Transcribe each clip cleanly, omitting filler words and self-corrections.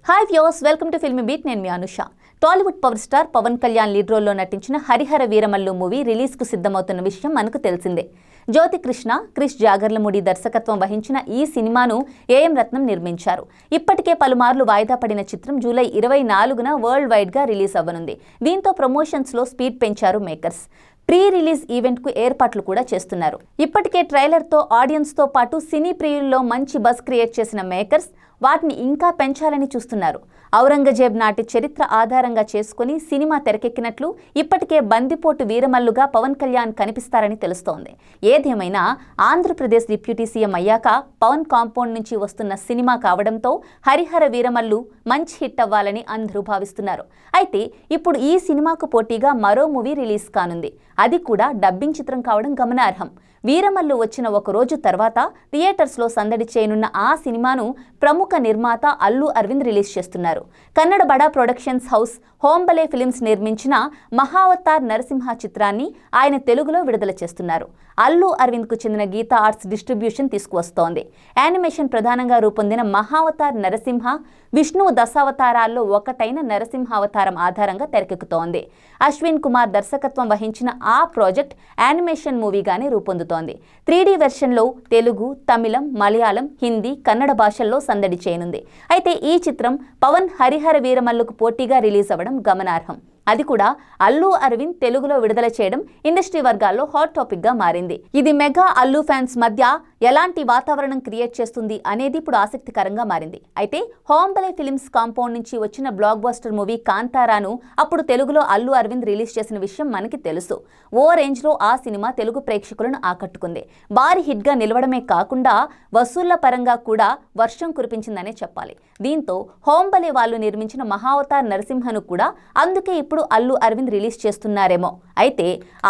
Hi viewers, welcome to Filmy Beat. నేను మీ Anusha. Tollywood power star Pawan Kalyan lead రోల్లో నటించిన హరిహర వీరమల్లు మూవీ రిలీజ్కు సిద్ధమవుతున్న విషయం మనకు తెలిసిందే. జ్యోతి కృష్ణ, క్రిష్ జాగర్లమూడి దర్శకత్వం వహించిన ఈ సినిమాను ఏఎం రత్నం నిర్మించారు. ఇప్పటికే పలుమార్లు వాయిదా పడిన చిత్రం జూలై 24న వరల్డ్ వైడ్గా రిలీజ్ అవ్వనుంది. దీంతో ప్రమోషన్స్లో స్పీడ్ పెంచారు మేకర్స్. ప్రీ రిలీజ్ ఈవెంట్కు ఏర్పాట్లు కూడా చేస్తున్నారు. ఇప్పటికే ట్రైలర్తో ఆడియన్స్తో పాటు సినీ ప్రియుల్లో మంచి బజ్ క్రియేట్ చేసిన మేకర్స్ వాటిని ఇంకా పెంచాలని చూస్తున్నారు. ఔరంగజేబ్ నాటి చరిత్ర ఆధారంగా చేసుకుని సినిమా తెరకెక్కినట్లు ఇప్పటికే బందిపోటు వీరమల్లుగా పవన్ కళ్యాణ్ కనిపిస్తారని తెలుస్తోంది. ఏదేమైనా ఆంధ్రప్రదేశ్ డిప్యూటీ సీఎం అయ్యాక పవన్ కాంపౌండ్ నుంచి వస్తున్న సినిమా కావడంతో హరిహర వీరమల్లు మంచి హిట్ అవ్వాలని అందరూ భావిస్తున్నారు. అయితే ఇప్పుడు ఈ సినిమాకు పోటీగా మరో మూవీ రిలీజ్ కానుంది. అది కూడా డబ్బింగ్ చిత్రం కావడం గమనార్హం. వీరమల్లు వచ్చిన ఒక రోజు తర్వాత థియేటర్స్లో సందడి చేయనున్న ఆ సినిమాను ప్రముఖ నిర్మాత అల్లు అరవింద్ రిలీజ్ చేస్తున్నారు. కన్నడ బడా ప్రొడక్షన్స్ హౌస్ హోంబలే ఫిలిమ్స్ నిర్మించిన మహావతార్ నరసింహ చిత్రాన్ని ఆయన తెలుగులో విడుదల చేస్తున్నారు. అల్లు అరవింద్కు చెందిన గీతా ఆర్ట్స్ డిస్ట్రిబ్యూషన్ తీసుకువస్తోంది. యానిమేషన్ ప్రధానంగా రూపొందిన మహావతార్ నరసింహ విష్ణువు దశావతారాల్లో ఒకటైన నరసింహావతారం ఆధారంగా తెరకెక్కుతోంది. అశ్విన్ కుమార్ దర్శకత్వం వహించిన ఆ ప్రాజెక్ట్ యానిమేషన్ మూవీగానే రూపొందుతోంది. 3D వెర్షన్లో తెలుగు, తమిళం, మలయాళం, హిందీ, కన్నడ భాషల్లో సందడి చేయనుంది. అయితే ఈ చిత్రం పవన్ హరిహర వీరమల్లుకు పోటీగా రిలీజ్ అవ్వడం గమనార్హం. అది కూడా అల్లు అరవింద్ తెలుగులో విడుదల చేయడం ఇండస్ట్రీ వర్గాల్లో హాట్ టాపిక్ గా మారింది. ఇది మెగా అల్లు ఫ్యాన్స్ మధ్య ఎలాంటి వాతావరణం క్రియేట్ చేస్తుంది అనేది ఇప్పుడు ఆసక్తికరంగా మారింది. అయితే హోంబలే ఫిలిమ్స్ కాంపౌండ్ నుంచి వచ్చిన బ్లాక్ బస్టర్ మూవీ కాంతారాను అప్పుడు తెలుగులో అల్లు అరవింద్ రిలీజ్ చేసిన విషయం మనకి తెలుసు. ఓ రేంజ్ లో ఆ సినిమా తెలుగు ప్రేక్షకులను ఆకట్టుకుంది. భారీ హిట్ గా నిలవడమే కాకుండా వసూళ్ల పరంగా కూడా వర్షం కురిపించిందనే చెప్పాలి. దీంతో హోంబలే వాళ్ళు నిర్మించిన మహావతార్ నరసింహను కూడా అందుకే ఇప్పుడు అల్లు అరవింద్ రిలీజ్ చేస్తున్నారేమో. అయితే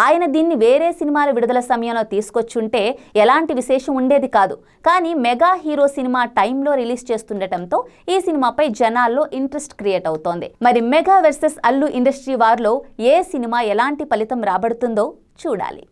ఆయన దీన్ని వేరే సినిమాల విడుదల సమయంలో తీసుకొచ్చుంటే ఎలాంటి విశేషం ఉండేది కాదు. కానీ మెగా హీరో సినిమా టైంలో రిలీజ్ చేస్తుండటంతో ఈ సినిమాపై జనాల్లో ఇంట్రెస్ట్ క్రియేట్ అవుతోంది. మరి మెగా వర్సెస్ అల్లు ఇండస్ట్రీ వార్లో ఏ సినిమా ఎలాంటి ఫలితం రాబడుతుందో చూడాలి.